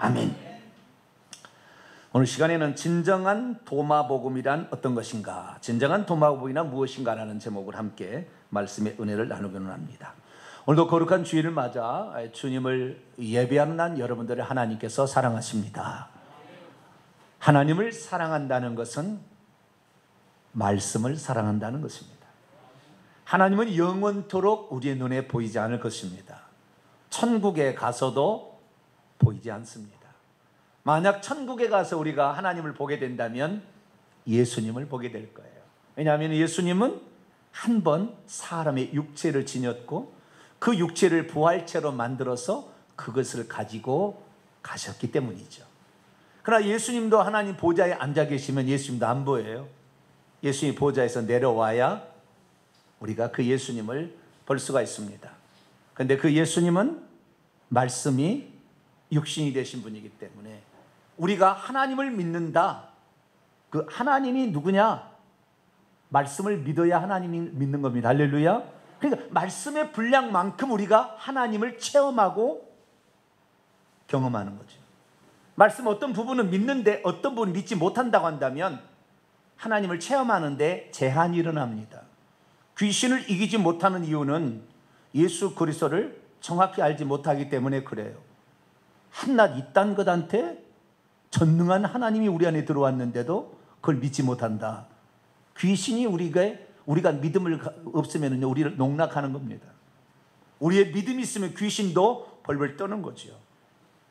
아멘. 오늘 시간에는 진정한 도마복음이란 어떤 것인가, 진정한 도마복음이란 무엇인가 라는 제목을 함께 말씀의 은혜를 나누고는 합니다. 오늘도 거룩한 주일을 맞아 주님을 예배하는 날 여러분들을 하나님께서 사랑하십니다. 하나님을 사랑한다는 것은 말씀을 사랑한다는 것입니다. 하나님은 영원토록 우리의 눈에 보이지 않을 것입니다. 천국에 가서도 보이지 않습니다. 만약 천국에 가서 우리가 하나님을 보게 된다면 예수님을 보게 될 거예요. 왜냐하면 예수님은 한 번 사람의 육체를 지녔고 그 육체를 부활체로 만들어서 그것을 가지고 가셨기 때문이죠. 그러나 예수님도 하나님 보좌에 앉아 계시면 예수님도 안 보여요. 예수님 보좌에서 내려와야 우리가 그 예수님을 볼 수가 있습니다. 그런데 그 예수님은 말씀이 육신이 되신 분이기 때문에 우리가 하나님을 믿는다. 그 하나님이 누구냐? 말씀을 믿어야 하나님이 믿는 겁니다. 할렐루야. 그러니까 말씀의 분량만큼 우리가 하나님을 체험하고 경험하는 거죠. 말씀 어떤 부분은 믿는데 어떤 부분은 믿지 못한다고 한다면 하나님을 체험하는데 제한이 일어납니다. 귀신을 이기지 못하는 이유는 예수 그리스도를 정확히 알지 못하기 때문에 그래요. 한낱 이딴 것한테 전능한 하나님이 우리 안에 들어왔는데도 그걸 믿지 못한다. 귀신이 우리가 믿음을 없으면 우리를 농락하는 겁니다. 우리의 믿음이 있으면 귀신도 벌벌 떠는 거죠.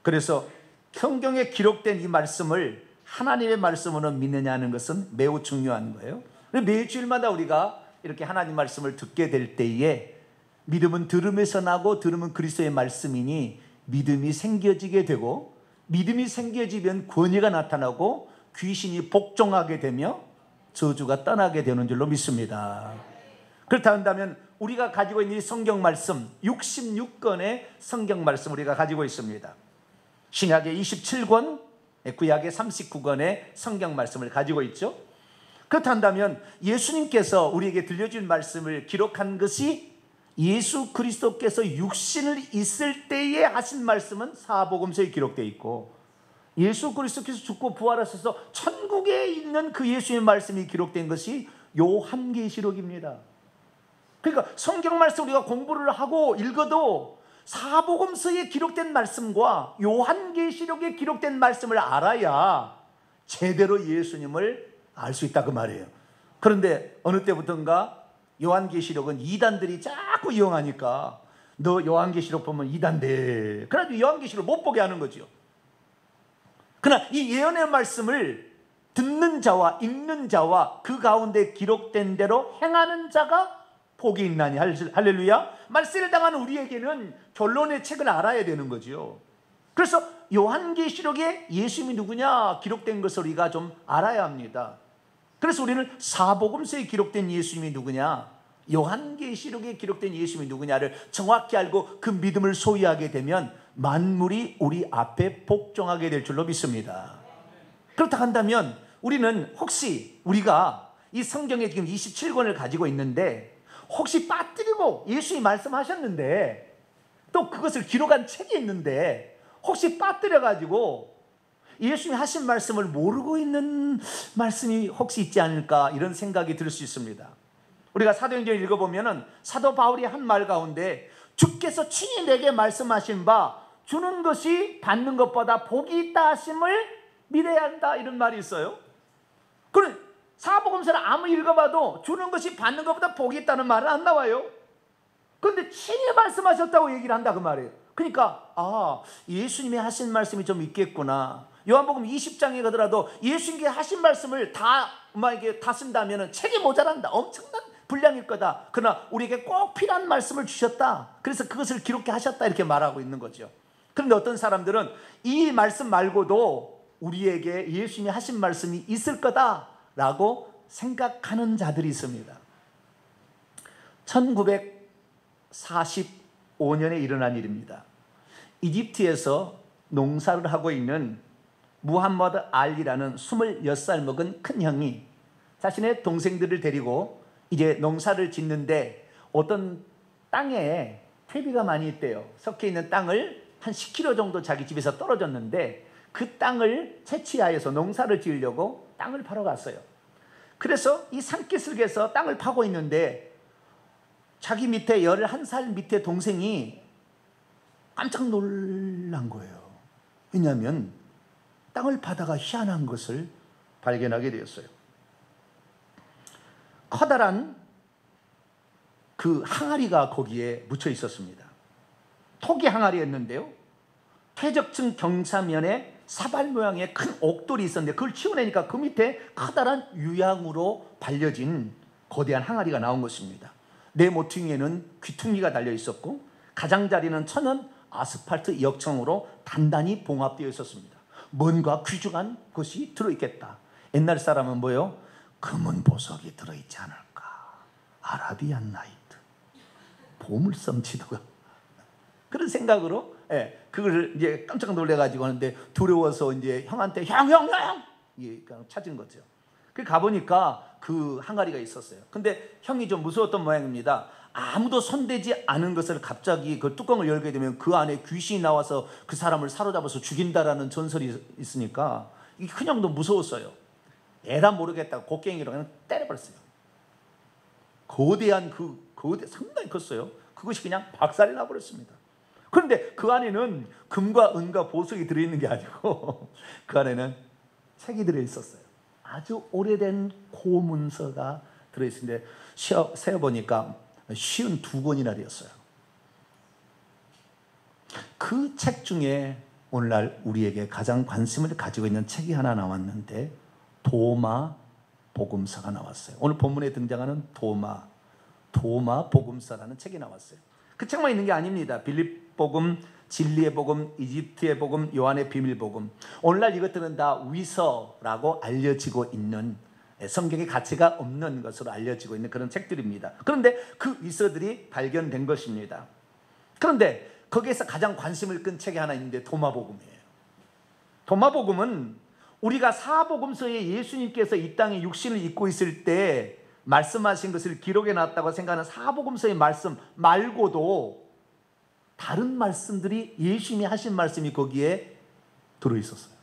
그래서 성경에 기록된 이 말씀을 하나님의 말씀으로 믿느냐는 것은 매우 중요한 거예요. 매주일마다 우리가 이렇게 하나님 말씀을 듣게 될 때에 믿음은 들음에서 나고 들음은 그리스도의 말씀이니 믿음이 생겨지게 되고 믿음이 생겨지면 권위가 나타나고 귀신이 복종하게 되며 저주가 떠나게 되는 줄로 믿습니다. 그렇다 한다면 우리가 가지고 있는 이 성경 말씀 66권의 성경 말씀 우리가 가지고 있습니다. 신약의 27권, 구약의 39권의 성경 말씀을 가지고 있죠. 그렇다 한다면 예수님께서 우리에게 들려준 말씀을 기록한 것이 예수 그리스도께서 육신을 있을 때에 하신 말씀은 사복음서에 기록되어 있고 예수 그리스도께서 죽고 부활하셔서 천국에 있는 그 예수의 말씀이 기록된 것이 요한계시록입니다. 그러니까 성경 말씀 우리가 공부를 하고 읽어도 사복음서에 기록된 말씀과 요한계시록에 기록된 말씀을 알아야 제대로 예수님을 알 수 있다 그 말이에요. 그런데 어느 때부터인가 요한계시록은 이단들이 자꾸 이용하니까 너 요한계시록 보면 이단돼. 그래가지고 요한계시록 못 보게 하는 거죠. 그러나 이 예언의 말씀을 듣는 자와 읽는 자와 그 가운데 기록된 대로 행하는 자가 복이 있나니. 할렐루야. 말세를 당하는 우리에게는 결론의 책을 알아야 되는 거죠. 그래서 요한계시록에 예수님이 누구냐 기록된 것을 우리가 좀 알아야 합니다. 그래서 우리는 사복음서에 기록된 예수님이 누구냐, 요한계시록에 기록된 예수님이 누구냐를 정확히 알고 그 믿음을 소유하게 되면 만물이 우리 앞에 복종하게 될 줄로 믿습니다. 그렇다 한다면 우리는 혹시 우리가 이 성경에 지금 27권을 가지고 있는데 혹시 빠뜨리고 예수님이 말씀하셨는데 또 그것을 기록한 책이 있는데 혹시 빠뜨려가지고 예수님이 하신 말씀을 모르고 있는 말씀이 혹시 있지 않을까 이런 생각이 들 수 있습니다. 우리가 사도행전을 읽어보면 사도 바울이 한 말 가운데 주께서 친히 내게 말씀하신 바 주는 것이 받는 것보다 복이 있다 하심을 믿어야 한다 이런 말이 있어요. 그럼 사복음서를 아무리 읽어봐도 주는 것이 받는 것보다 복이 있다는 말은 안 나와요. 그런데 친히 말씀하셨다고 얘기를 한다 그 말이에요. 그러니까 예수님이 하신 말씀이 좀 있겠구나. 요한복음 20장에 가더라도 예수님께 하신 말씀을 다 쓴다면 책이 모자란다. 엄청난 분량일 거다. 그러나 우리에게 꼭 필요한 말씀을 주셨다. 그래서 그것을 기록해 하셨다 이렇게 말하고 있는 거죠. 그런데 어떤 사람들은 이 말씀 말고도 우리에게 예수님이 하신 말씀이 있을 거다라고 생각하는 자들이 있습니다. 1945년에 일어난 일입니다. 이집트에서 농사를 하고 있는 무함마드 알리라는 26살 먹은 큰 형이 자신의 동생들을 데리고 이제 농사를 짓는데 어떤 땅에 퇴비가 많이 있대요. 섞여 있는 땅을 한 10km 정도 자기 집에서 떨어졌는데 그 땅을 채취하여서 농사를 지으려고 땅을 파러 갔어요. 그래서 이 산기슭에서 땅을 파고 있는데 자기 밑에 11살 밑에 동생이 깜짝 놀란 거예요. 왜냐하면 땅을 파다가 희한한 것을 발견하게 되었어요. 커다란 그 항아리가 거기에 묻혀 있었습니다. 토기 항아리였는데요, 퇴적층 경사면에 사발 모양의 큰 옥돌이 있었는데 그걸 치워내니까 그 밑에 커다란 유향으로 발려진 거대한 항아리가 나온 것입니다. 네 모퉁이에는 귀퉁이가 달려 있었고 가장자리는 천연 아스팔트 역청으로 단단히 봉합되어 있었습니다. 뭔가 귀중한 것이 들어있겠다. 옛날 사람은 뭐요? 금은 보석이 들어있지 않을까. 아라비안 나이트, 보물섬 지도가. 그런 생각으로 그걸 이제 깜짝 놀래가지고 하는데 두려워서 이제 형한테 형 찾은 거죠. 그 가보니까 그 항아리가 있었어요. 근데 형이 좀 무서웠던 모양입니다. 아무도 손대지 않은 것을 갑자기 그 뚜껑을 열게 되면 그 안에 귀신이 나와서 그 사람을 사로잡아서 죽인다라는 전설이 있으니까 이게 그냥도 무서웠어요. 에라 모르겠다고 곡괭이로 그냥 때려버렸어요. 거대한 상당히 컸어요. 그것이 그냥 박살이 나버렸습니다. 그런데 그 안에는 금과 은과 보석이 들어있는 게 아니고 그 안에는 책이 들어있었어요. 아주 오래된 고문서가 들어있는데 세어보니까 52권이나 되었어요. 그 책 중에 오늘날 우리에게 가장 관심을 가지고 있는 책이 하나 나왔는데 도마 복음서가 나왔어요. 오늘 본문에 등장하는 도마 복음서라는 책이 나왔어요. 그 책만 있는 게 아닙니다. 빌립 복음, 진리의 복음, 이집트의 복음, 요한의 비밀 복음. 오늘날 이것들은 다 위서라고 알려지고 있는, 성경의 가치가 없는 것으로 알려지고 있는 그런 책들입니다. 그런데 그 위서들이 발견된 것입니다. 그런데 거기에서 가장 관심을 끈 책이 하나 있는데 도마복음이에요. 도마복음은 우리가 사복음서에 예수님께서 이 땅에 육신을 입고 있을 때 말씀하신 것을 기록해 놨다고 생각하는 사복음서의 말씀 말고도 다른 말씀들이, 예수님이 하신 말씀이 거기에 들어있었어요.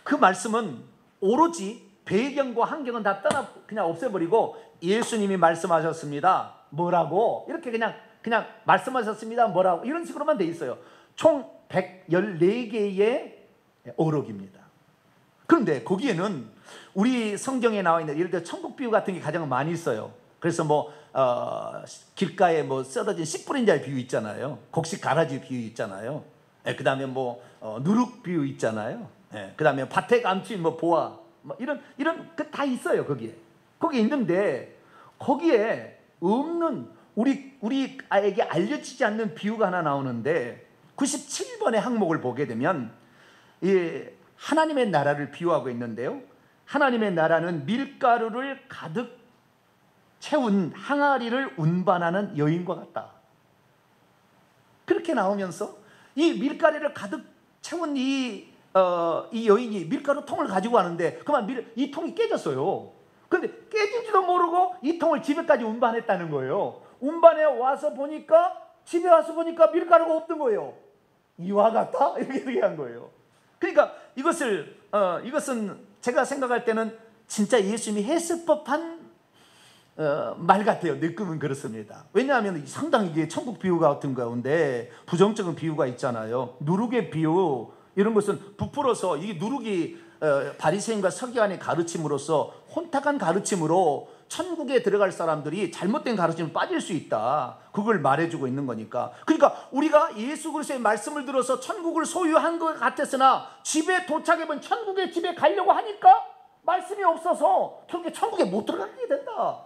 그 말씀은 오로지 배경과 환경은 다 그냥 없애버리고 예수님이 말씀하셨습니다. 뭐라고? 이렇게 그냥 말씀하셨습니다. 뭐라고? 이런 식으로만 돼 있어요. 총 114개의 어록입니다. 그런데 거기에는 우리 성경에 나와 있는 예를 들어 천국 비유 같은 게 가장 많이 있어요. 그래서 길가에 썰어진 씨 뿌린 자의 비유 있잖아요. 곡식 가라지 비유 있잖아요. 그 다음에 누룩 비유 있잖아요. 그 다음에 밭에 감춘 보아 이런 그 다 있어요. 거기에 있는데 거기에 없는 우리에게 알려지지 않는 비유가 하나 나오는데 97번의 항목을 보게 되면 하나님의 나라를 비유하고 있는데요. 하나님의 나라는 밀가루를 가득 채운 항아리를 운반하는 여인과 같다. 그렇게 나오면서 이 밀가루를 가득 채운 이 여인이 밀가루 통을 가지고 가는데 그만 이 통이 깨졌어요. 그런데 깨진지도 모르고 이 통을 집에까지 운반했다는 거예요. 운반해 와서 보니까, 집에 와서 보니까 밀가루가 없던 거예요. 이와 같다? 이렇게 얘기한 거예요. 그러니까 이것은 제가 생각할 때는 진짜 예수님이 했을 법한 말 같아요. 느낌은 그렇습니다. 왜냐하면 상당히 이게 천국 비유 같은 가운데 부정적인 비유가 있잖아요. 누룩의 비유, 이런 것은 부풀어서 이 누룩이 바리새인과 서기관의 가르침으로서 혼탁한 가르침으로 천국에 들어갈 사람들이 잘못된 가르침에 빠질 수 있다. 그걸 말해주고 있는 거니까. 그러니까 우리가 예수 그리스도의 말씀을 들어서 천국을 소유한 것 같았으나 집에 도착해본 천국의 집에 가려고 하니까 말씀이 없어서 결국에 천국에 못 들어가게 된다.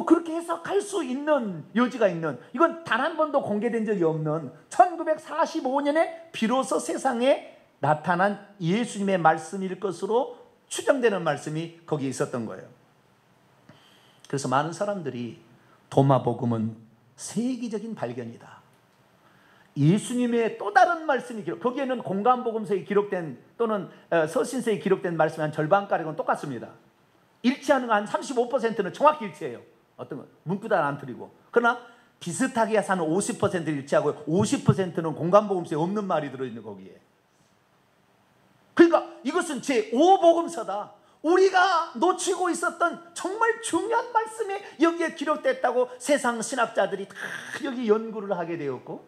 그렇게 해석할 수 있는 여지가 있는, 이건 단 한 번도 공개된 적이 없는 1945년에 비로소 세상에 나타난 예수님의 말씀일 것으로 추정되는 말씀이 거기에 있었던 거예요. 그래서 많은 사람들이 도마복음은 세계적인 발견이다. 예수님의 또 다른 말씀이 거기에는 공관복음서에 기록된 또는 서신서에 기록된 말씀이 한 절반가량은 똑같습니다. 일치하는 한 35%는 정확히 일치해요. 어떤 건 문구도 안 틀리고. 그러나 비슷하게 해서 한 50% 일치하고 50%는 공간복음서에 없는 말이 들어있는 거기에. 그러니까 이것은 제5복음서다. 우리가 놓치고 있었던 정말 중요한 말씀이 여기에 기록됐다고 세상 신학자들이 다 여기 연구를 하게 되었고,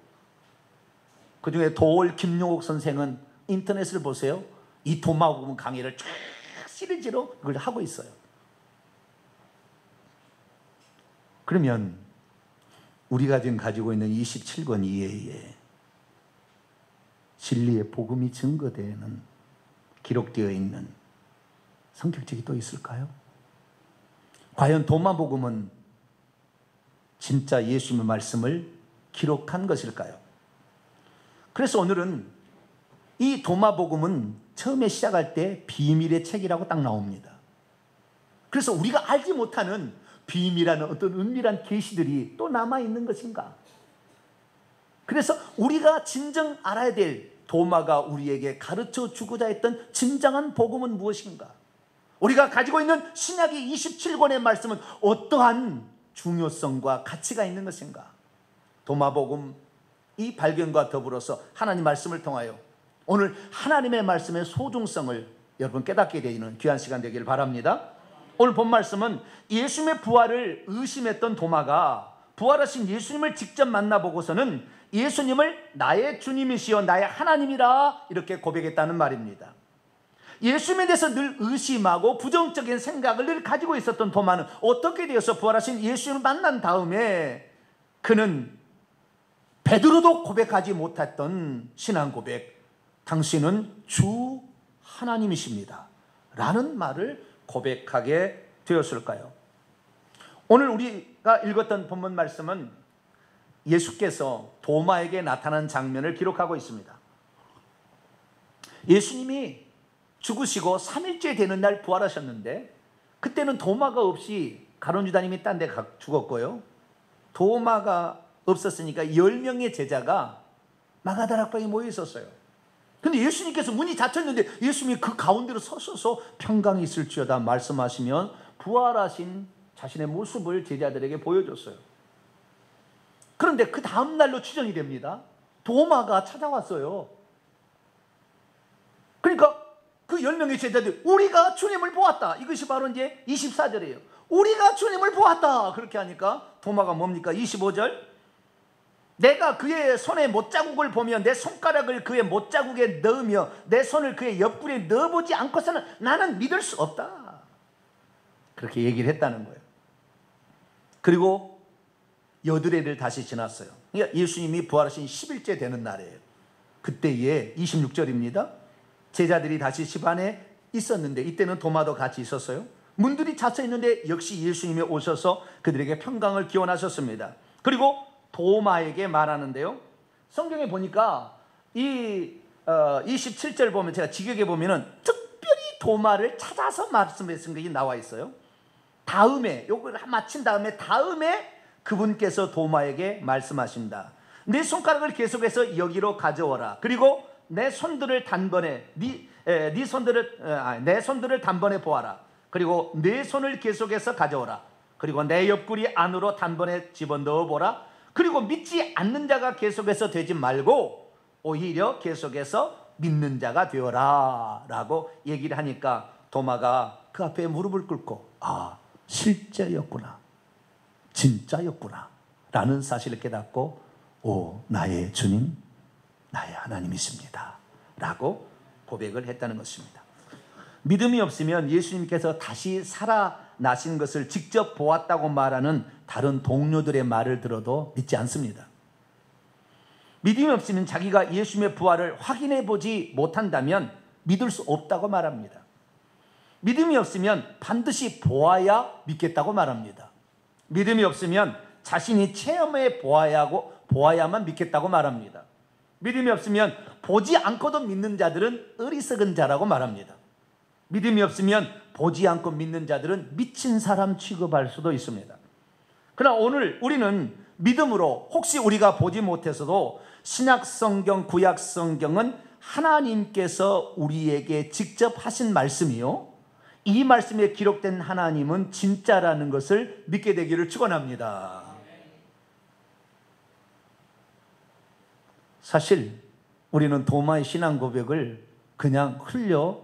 그 중에 도올 김용옥 선생은 인터넷을 보세요. 이 도마복음 강의를 쫙 시리즈로 그걸 하고 있어요. 그러면 우리가 지금 가지고 있는 27권 이해에 진리의 복음이 증거되는, 기록되어 있는 성경책이 또 있을까요? 과연 도마복음은 진짜 예수님의 말씀을 기록한 것일까요? 그래서 오늘은 이 도마복음은 처음에 시작할 때 비밀의 책이라고 딱 나옵니다. 그래서 우리가 알지 못하는 비밀이라는 어떤 은밀한 계시들이 또 남아있는 것인가? 그래서 우리가 진정 알아야 될, 도마가 우리에게 가르쳐 주고자 했던 진정한 복음은 무엇인가? 우리가 가지고 있는 신약의 27권의 말씀은 어떠한 중요성과 가치가 있는 것인가? 도마복음 이 발견과 더불어서 하나님 말씀을 통하여 오늘 하나님의 말씀의 소중성을 여러분 깨닫게 되는 귀한 시간 되기를 바랍니다. 오늘 본 말씀은 예수님의 부활을 의심했던 도마가 부활하신 예수님을 직접 만나보고서는 예수님을 나의 주님이시여 나의 하나님이라 이렇게 고백했다는 말입니다. 예수님에 대해서 늘 의심하고 부정적인 생각을 늘 가지고 있었던 도마는 어떻게 되어서 부활하신 예수님을 만난 다음에 그는 베드로도 고백하지 못했던 신앙 고백, 당신은 주 하나님이십니다 라는 말을 고백하게 되었을까요? 오늘 우리가 읽었던 본문 말씀은 예수께서 도마에게 나타난 장면을 기록하고 있습니다. 예수님이 죽으시고 3일째 되는 날 부활하셨는데 그때는 도마가 없이 가룟 유다님이 딴 데 죽었고요. 도마가 없었으니까 10명의 제자가 마가다락방에 모여 있었어요. 근데 예수님께서 문이 닫혔는데 예수님이 그 가운데로 서셔서 평강이 있을지어다 말씀하시면 부활하신 자신의 모습을 제자들에게 보여줬어요. 그런데 그 다음 날로 추정이 됩니다. 도마가 찾아왔어요. 그러니까 그 10명의 제자들이 우리가 주님을 보았다. 이것이 바로 이제 24절이에요. 우리가 주님을 보았다. 그렇게 하니까 도마가 뭡니까? 25절. 내가 그의 손에 못자국을 보며 내 손가락을 그의 못자국에 넣으며 내 손을 그의 옆구리에 넣어보지 않고서는 나는 믿을 수 없다. 그렇게 얘기를 했다는 거예요. 그리고 여드레를 다시 지났어요. 그러니까 예수님이 부활하신 10일째 되는 날이에요. 그때에 26절입니다. 제자들이 다시 집 안에 있었는데 이때는 도마도 같이 있었어요. 문들이 닫혀 있는데 역시 예수님이 오셔서 그들에게 평강을 기원하셨습니다. 그리고 도마에게 말하는데요. 성경에 보니까 이 27절 보면 제가 직역에 보면은 특별히 도마를 찾아서 말씀하신 것이 나와 있어요. 다음에 요걸 마친 다음에 그분께서 도마에게 말씀하신다. 네 손가락을 계속해서 여기로 가져오라. 그리고 내 손들을 단번에 내 손들을 단번에 보아라. 그리고 내 손을 계속해서 가져오라. 그리고 내 옆구리 안으로 단번에 집어넣어 보라. 그리고 믿지 않는 자가 계속해서 되지 말고 오히려 계속해서 믿는 자가 되어라 라고 얘기를 하니까 도마가 그 앞에 무릎을 꿇고 실제였구나, 진짜였구나 라는 사실을 깨닫고 나의 주님, 나의 하나님이십니다 라고 고백을 했다는 것입니다. 믿음이 없으면 예수님께서 다시 살아나신 것을 직접 보았다고 말하는 다른 동료들의 말을 들어도 믿지 않습니다. 믿음이 없으면 자기가 예수님의 부활을 확인해 보지 못한다면 믿을 수 없다고 말합니다. 믿음이 없으면 반드시 보아야 믿겠다고 말합니다. 믿음이 없으면 자신이 체험해 보아야만 믿겠다고 말합니다. 믿음이 없으면 보지 않고도 믿는 자들은 어리석은 자라고 말합니다. 믿음이 없으면 보지 않고 믿는 자들은 미친 사람 취급할 수도 있습니다. 그러나 오늘 우리는 믿음으로, 혹시 우리가 보지 못해서도 신약 성경, 구약 성경은 하나님께서 우리에게 직접 하신 말씀이요, 이 말씀에 기록된 하나님은 진짜라는 것을 믿게 되기를 축원합니다. 사실 우리는 도마의 신앙 고백을 그냥 흘려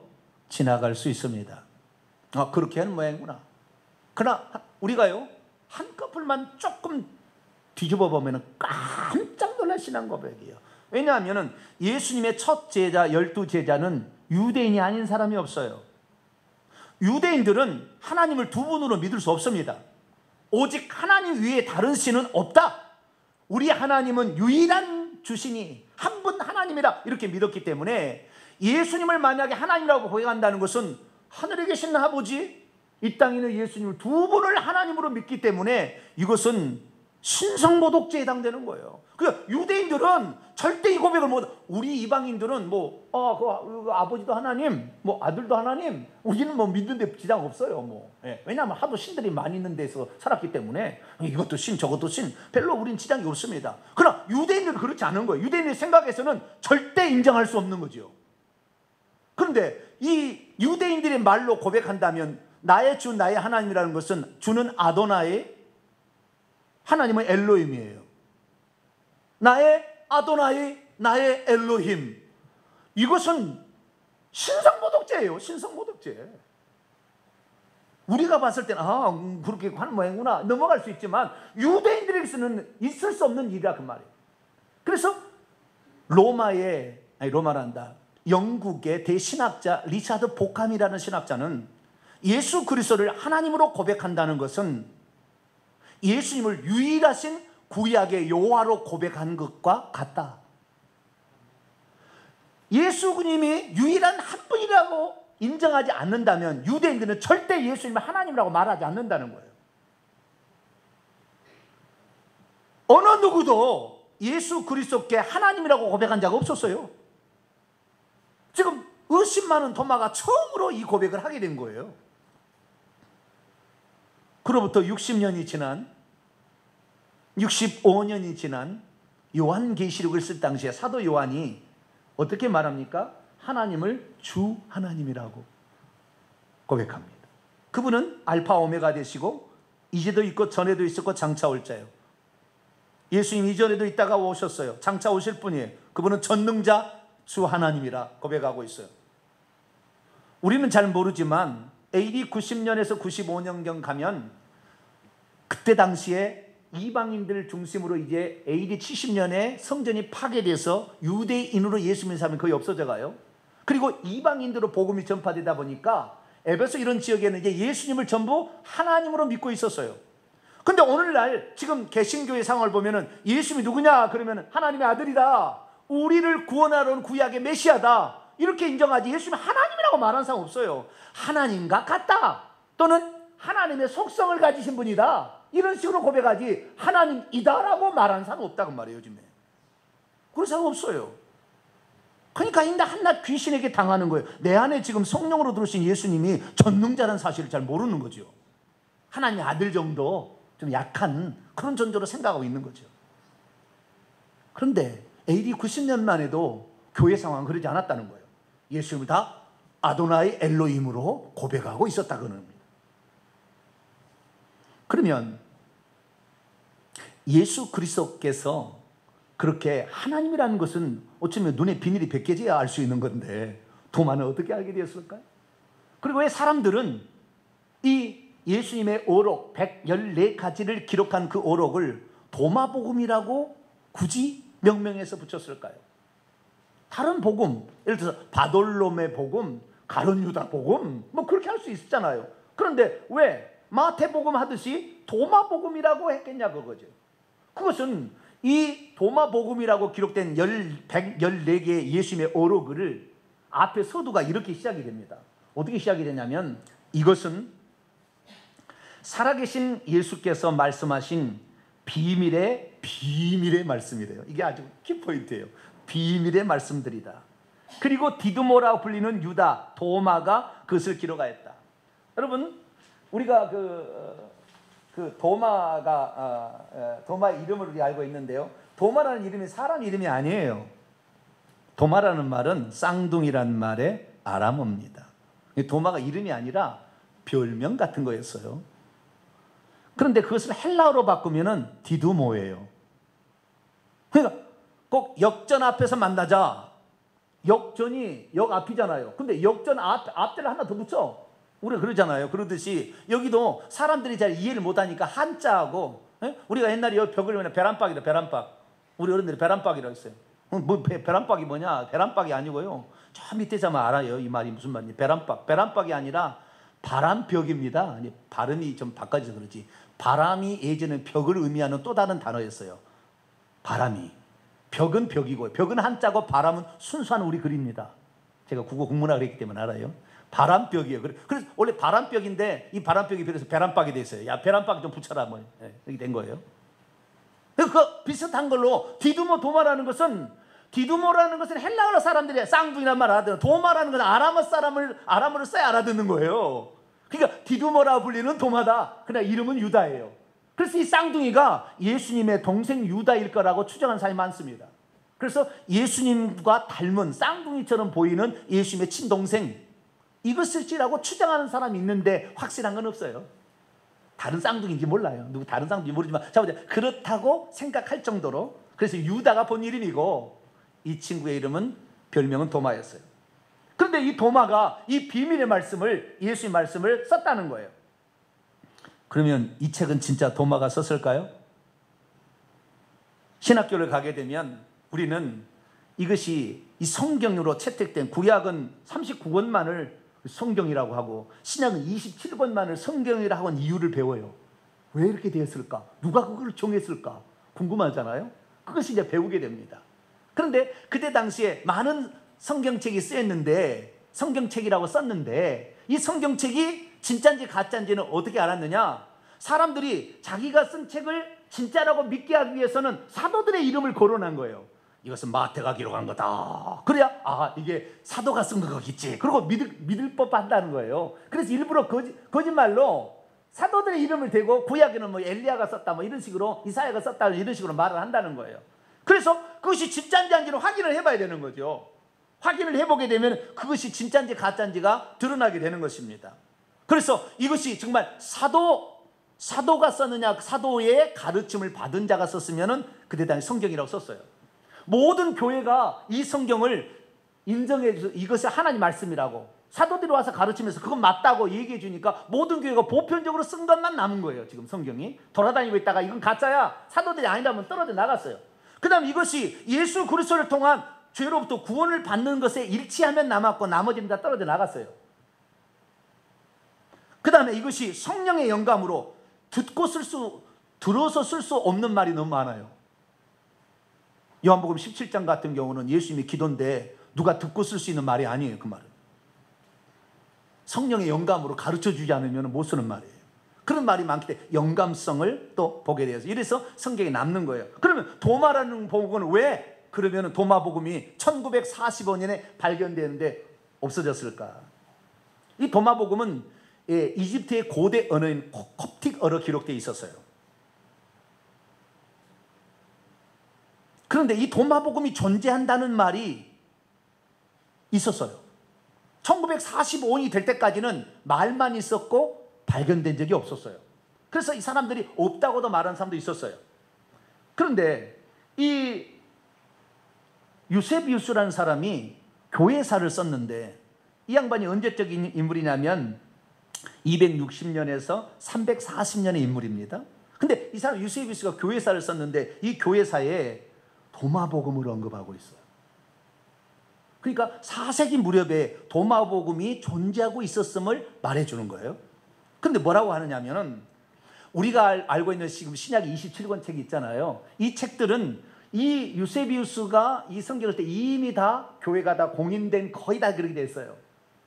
지나갈 수 있습니다. 그렇게 하는 모양이구나. 그러나 우리가요, 한꺼풀만 조금 뒤집어 보면 깜짝 놀랄 신앙 고백이에요. 왜냐하면 예수님의 첫 제자 12제자는 유대인이 아닌 사람이 없어요. 유대인들은 하나님을 두 분으로 믿을 수 없습니다. 오직 하나님 위에 다른 신은 없다. 우리 하나님은 유일한 주신이 한 분 하나님이라 이렇게 믿었기 때문에 예수님을 만약에 하나님이라고 고백한다는 것은 하늘에 계신 아버지, 이 땅에 있는 예수님을 두 분을 하나님으로 믿기 때문에 이것은 신성모독죄에 해당되는 거예요. 그러니까 유대인들은 절대 이 고백을 못. 우리 이방인들은 그 아버지도 하나님, 아들도 하나님, 우리는 믿는데 지장 없어요. 왜냐하면 하도 신들이 많이 있는 데서 살았기 때문에 이것도 신, 저것도 신, 별로 우린 지장이 없습니다. 그러나 유대인들은 그렇지 않은 거예요. 유대인의 생각에서는 절대 인정할 수 없는 거죠. 그런데 이 유대인들의 말로 고백한다면 나의 주, 나의 하나님이라는 것은 주는 아도나이, 하나님은 엘로힘이에요. 나의 아도나이, 나의 엘로힘. 이것은 신성모독죄예요. 신성모독죄. 우리가 봤을 때는 그렇게 하는 모양이구나 넘어갈 수 있지만 유대인들에게서는 있을 수 없는 일이라 그 말이에요. 그래서 로마란다. 영국의 대신학자 리차드 보캄이라는 신학자는 예수 그리스도를 하나님으로 고백한다는 것은 예수님을 유일하신 구약의 여호와로 고백한 것과 같다. 예수님이 유일한 한 분이라고 인정하지 않는다면 유대인들은 절대 예수님을 하나님이라고 말하지 않는다는 거예요. 어느 누구도 예수 그리스도께 하나님이라고 고백한 자가 없었어요. 지금 의심 많은 도마가 처음으로 이 고백을 하게 된 거예요. 그로부터 65년이 지난 요한계시록을 쓸 당시에 사도 요한이 어떻게 말합니까? 하나님을 주 하나님이라고 고백합니다. 그분은 알파 오메가 되시고 이제도 있고 전에도 있었고 장차 올 자예요. 예수님 이전에도 있다가 오셨어요. 장차 오실 분이에요. 그분은 전능자 주 하나님이라 고백하고 있어요. 우리는 잘 모르지만 AD 90년에서 95년경 가면 그때 당시에 이방인들 중심으로 이제 AD 70년에 성전이 파괴돼서 유대인으로 예수 믿는 사람이 거의 없어져 가요. 그리고 이방인들로 복음이 전파되다 보니까 에베소 이런 지역에는 이제 예수님을 전부 하나님으로 믿고 있었어요. 근데 오늘날 지금 개신교의 상황을 보면은 예수님이 누구냐 그러면 하나님의 아들이다, 우리를 구원하러 온 구약의 메시아다 이렇게 인정하지 예수님이 하나님이라고 말하는 사람 없어요. 하나님과 같다 또는 하나님의 속성을 가지신 분이다 이런 식으로 고백하지 하나님이다라고 말하는 사람 없다고 말이에요. 요즘에 그런 사람 없어요. 그러니까 한낱 귀신에게 당하는 거예요. 내 안에 지금 성령으로 들어오신 예수님이 전능자라는 사실을 잘 모르는 거죠. 하나님의 아들 정도 좀 약한 그런 존재로 생각하고 있는 거죠. 그런데 AD 90년만 해도 교회 상황은 그러지 않았다는 거예요. 예수님을 다 아도나이 엘로힘으로 고백하고 있었다는 겁니다. 그러면 예수 그리스도께서 그렇게 하나님이라는 것은 어쩌면 눈에 비닐이 벗겨져야 알 수 있는 건데 도마는 어떻게 알게 되었을까요? 그리고 왜 사람들은 이 예수님의 오록 114가지를 기록한 그 오록을 도마복음이라고 굳이 명명해서 붙였을까요? 다른 복음, 예를 들어서 바돌롬의 복음, 가룟유다 복음 그렇게 할 수 있었잖아요. 그런데 왜 마태복음 하듯이 도마복음이라고 했겠냐 그거죠. 그것은 이 도마복음이라고 기록된 114개의 예수님의 오록을 앞에 서두가 이렇게 시작이 됩니다. 어떻게 시작이 되냐면 이것은 살아계신 예수께서 말씀하신 비밀의 말씀이래요. 이게 아주 키포인트예요. 비밀의 말씀들이다. 그리고 디두모라고 불리는 유다, 도마가 그것을 기록하였다. 여러분 우리가 도마의 이름을 우리 알고 있는데요. 도마라는 이름이 사람 이름이 아니에요. 도마라는 말은 쌍둥이라는 말의 아람어입니다. 도마가 이름이 아니라 별명 같은 거였어요. 그런데 그것을 헬라어로 바꾸면은 디두모예요. 그러니까 꼭 역전 앞에서 만나자. 역전이 역 앞이잖아요. 근데 역전 앞대를 하나 더 붙여. 우리가 그러잖아요. 그러듯이 여기도 사람들이 잘 이해를 못하니까 한자하고, 우리가 옛날에 여기 벽을 보면 베란박이다. 베란박. 우리 어른들이 베란박이라고 했어요. 뭐 베란박이 뭐냐? 베란박이 아니고요. 저 밑에서만 알아요. 이 말이 무슨 말인지. 베란박. 베란박이 아니라 바람벽입니다. 아니, 발음이 좀 바꿔져서 그렇지. 바람이 예전에 벽을 의미하는 또 다른 단어였어요. 바람이. 벽은 벽이고, 벽은 한자고 바람은 순수한 우리 글입니다. 제가 국어 국문학을 했기 때문에 알아요. 바람벽이에요. 그래서 원래 바람벽인데 이 바람벽이 그래서 베란박이 돼 있어요. 야, 베란박 좀 붙여라. 뭐 이렇게 된 거예요. 그 비슷한 걸로 디두모 도마라는 것은, 디두모라는 것은 헬라어 사람들이 쌍둥이란 말 알아듣는, 도마라는 것은 아람어를 써야 알아듣는 거예요. 그러니까 디두모라 불리는 도마다. 그러나 이름은 유다예요. 그래서 이 쌍둥이가 예수님의 동생 유다일 거라고 추정한 사람이 많습니다. 그래서 예수님과 닮은 쌍둥이처럼 보이는 예수님의 친동생, 이것일지라고 추정하는 사람이 있는데 확실한 건 없어요. 다른 쌍둥이인지 몰라요. 누구 다른 쌍둥이인지 모르지만, 자 보자. 그렇다고 생각할 정도로. 그래서 유다가 본 이름이고, 이 친구의 이름은, 별명은 도마였어요. 그런데 이 도마가 이 비밀의 말씀을, 예수의 말씀을 썼다는 거예요. 그러면 이 책은 진짜 도마가 썼을까요? 신학교를 가게 되면 우리는 이것이 이 성경으로 채택된, 구약은 39권만을 성경이라고 하고 신약은 27권만을 성경이라고 한 이유를 배워요. 왜 이렇게 되었을까? 누가 그걸 정했을까? 궁금하잖아요. 그것이 이제 배우게 됩니다. 그런데 그때 당시에 많은 성경책이 쓰였는데, 성경책이라고 썼는데, 이 성경책이 진짜인지 가짜인지는 어떻게 알았느냐? 사람들이 자기가 쓴 책을 진짜라고 믿게 하기 위해서는 사도들의 이름을 거론한 거예요. 이것은 마태가 기록한 거다. 그래야 이게 사도가 쓴 거겠지. 그리고 믿을 법한다는 거예요. 그래서 일부러 거짓말로 사도들의 이름을 대고, 구약에는 뭐 엘리야가 썼다, 뭐 이런 식으로, 이사야가 썼다, 이런 식으로 말을 한다는 거예요. 그래서 그것이 진짜인지 아닌지를 확인을 해봐야 되는 거죠. 확인을 해보게 되면 그것이 진짜인지 가짜인지가 드러나게 되는 것입니다. 그래서 이것이 정말 사도가 썼느냐, 사도의 가르침을 받은 자가 썼으면은 그때 당시 성경이라고 썼어요. 모든 교회가 이 성경을 인정해 줘서 이것이 하나님 말씀이라고, 사도들이 와서 가르치면서 그건 맞다고 얘기해 주니까 모든 교회가 보편적으로 쓴 것만 남은 거예요. 지금 성경이 돌아다니고 있다가 이건 가짜야, 사도들이 아니라면 떨어져 나갔어요. 그 다음 이것이 예수 그리스도를 통한 죄로부터 구원을 받는 것에 일치하면 남았고, 나머지는 다 떨어져 나갔어요. 그 다음에 이것이 성령의 영감으로 들어서 쓸 수 없는 말이 너무 많아요. 요한복음 17장 같은 경우는 예수님의 기도인데 누가 듣고 쓸 수 있는 말이 아니에요. 그 말은 성령의 영감으로 가르쳐주지 않으면 못 쓰는 말이에요. 그런 말이 많기 때문에 영감성을 또 보게 되어서, 이래서 성경에 남는 거예요. 그러면 도마라는 복음은 왜, 그러면 도마복음이 1945년에 발견되는데 없어졌을까? 이 도마복음은 이집트의 고대 언어인 콥틱어로 기록되어 있었어요. 그런데 이 도마복음이 존재한다는 말이 있었어요. 1945년이 될 때까지는 말만 있었고 발견된 적이 없었어요. 그래서 이 사람들이 없다고도 말하는 사람도 있었어요. 그런데 이 유세비우스라는 사람이 교회사를 썼는데, 이 양반이 언제적 인물이냐면 260년에서 340년의 인물입니다. 근데 이 사람 유세비우스가 교회사를 썼는데 이 교회사에 도마복음을 언급하고 있어요. 그러니까 4세기 무렵에 도마복음이 존재하고 있었음을 말해주는 거예요. 그런데 뭐라고 하느냐면은, 우리가 알고 있는 지금 신약 27권 책이 있잖아요. 이 책들은 이 유세비우스가 이 성경을 때 이미 다 교회가 다 공인된, 거의 다 그렇게 됐어요.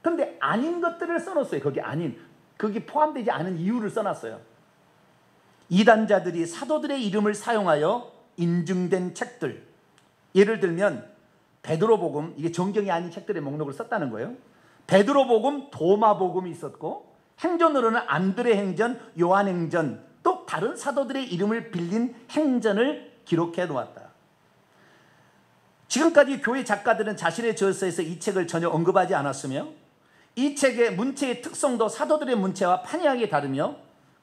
그런데 아닌 것들을 써놨어요. 거기 포함되지 않은 이유를 써놨어요. 이단자들이 사도들의 이름을 사용하여 인증된 책들, 예를 들면 베드로복음, 이게 정경이 아닌 책들의 목록을 썼다는 거예요. 베드로복음, 도마복음이 있었고, 행전으로는 안드레 행전, 요한 행전, 또 다른 사도들의 이름을 빌린 행전을 기록해 놓았다. 지금까지 교회 작가들은 자신의 저서에서 이 책을 전혀 언급하지 않았으며, 이 책의 문체의 특성도 사도들의 문체와 판이하게 다르며,